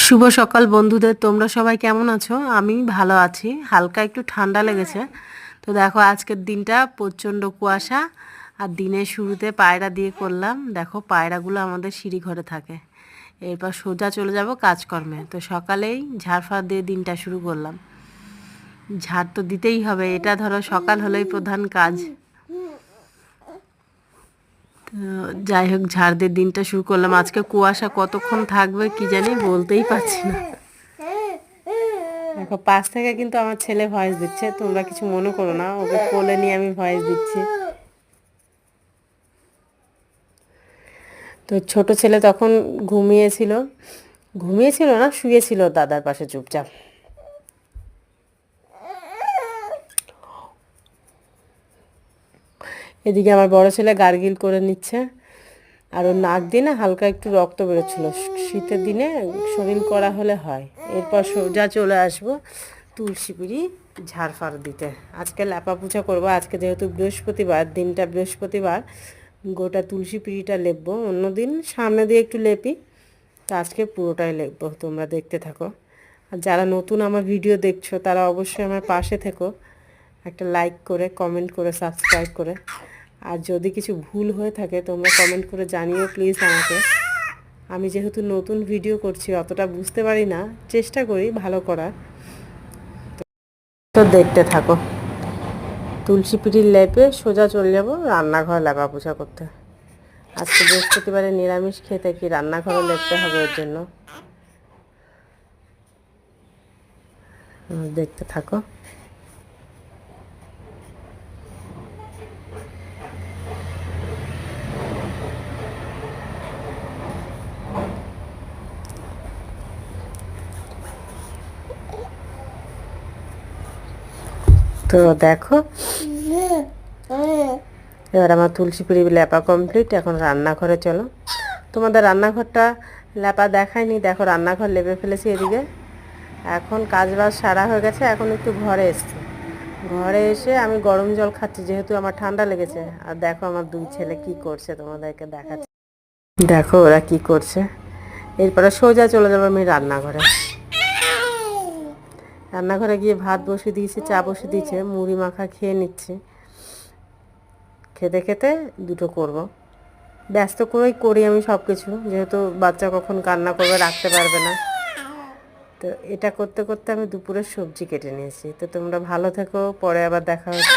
শুভ সকাল বন্ধুদের, তোমরা সবাই কেমন আছো? আমি ভালো আছি, হালকা একটু ঠান্ডা লেগেছে। তো দেখো আজকের দিনটা প্রচণ্ড কুয়াশা, আর দিনের শুরুতে পায়রা দিয়ে করলাম। দেখো পায়রাগুলো আমাদের সিঁড়ি ঘরে থাকে। এরপর সোজা চলে যাব কাজকর্মে। তো সকালেই ঝাড়ফাড় দিয়ে দিনটা শুরু করলাম। ঝাড় তো দিতেই হবে, এটা ধরো সকাল হলেই প্রধান কাজ। তো যাই হোক, ঝাড় দিয়ে দিনটা শুরু করলাম। আজকে কুয়াশা কতক্ষণ থাকবে কি জানি, বলতেই পারছি না। দেখো পাশ থেকে কিন্তু আমার ছেলে ভয়েস দিচ্ছে, তোমরা কিছু মনে করো না, ওকে কোলে নিয়ে আমি ভয়েস দিচ্ছি। তো ছোট ছেলে তখন ঘুমিয়েছিল, ঘুমিয়েছিল না শুয়েছিল দাদার পাশে চুপচাপ। এদিকে আমার বড় ছেলে গার্গিল করে নিচ্ছে, আর ওর নাক দিয়ে না হালকা একটু রক্ত বেরোচ্ছিল। শীতের দিনে শরীর করা হলে হয়। এরপর সোজা চলে আসবো তুলসী পিড়ি ঝাড়ফাড় দিতে। আজকে ল্যাপা পোছা করবো। আজকে যেহেতু বৃহস্পতিবার, দিনটা বৃহস্পতিবার, গোটা তুলসী পিড়িটা লেপবো। অন্যদিন সামনে দিয়ে একটু লেপি, তো আজকে পুরোটাই লেপবো। তোমরা দেখতে থাকো। আর যারা নতুন আমার ভিডিও দেখছো তারা অবশ্যই আমার পাশে থেকো, একটা লাইক করে, কমেন্ট করে, সাবস্ক্রাইব করে। আর যদি কিছু ভুল হয়ে থাকে তোমরা কমেন্ট করে জানিও প্লিজ আমাকে। আমি যেহেতু নতুন ভিডিও করছি অতটা বুঝতে পারি না, চেষ্টা করি ভালো করার। তো দেখতে থাকো। তুলসী পিঠির লেপে সোজা চলে যাব রান্নাঘর লেপা পোছা করতে। আজকে বৃহস্পতিবারে নিরামিষ খেতে কি রান্নাঘরও লেপতে হবে, এর জন্য দেখতে থাকো। তো দেখো এবার আমার তুলসী পিড়ি লেপা কমপ্লিট। এখন রান্নাঘরে চলো। তোমাদের রান্নাঘরটা লেপা দেখায়নি, দেখো রান্নাঘর লেপে ফেলেছি এদিকে। এখন কাজবাজ সারা হয়ে গেছে, এখন একটু ঘরে এসছি। ঘরে এসে আমি গরম জল খাচ্ছি যেহেতু আমার ঠান্ডা লেগেছে। আর দেখো আমার দুই ছেলে কি করছে, তোমাদেরকে দেখাচ্ছি। দেখো ওরা কি করছে। এরপরে সোজা চলে যাবো আমি রান্নাঘরে। রান্নাঘরে গিয়ে ভাত বসিয়ে দিয়েছি, চা বসিয়ে দিয়েছে, মুড়ি মাখা খেয়ে নিচ্ছি। খেতে খেতে দুটো করব। ব্যস্ত করেই করি আমি সব কিছু, যেহেতু বাচ্চা কখন কান্না করবে রাখতে পারবে না। তো এটা করতে করতে আমি দুপুরের সবজি কেটে নিয়েছি। তো তোমরা ভালো থেকো, পরে আবার দেখা হচ্ছে।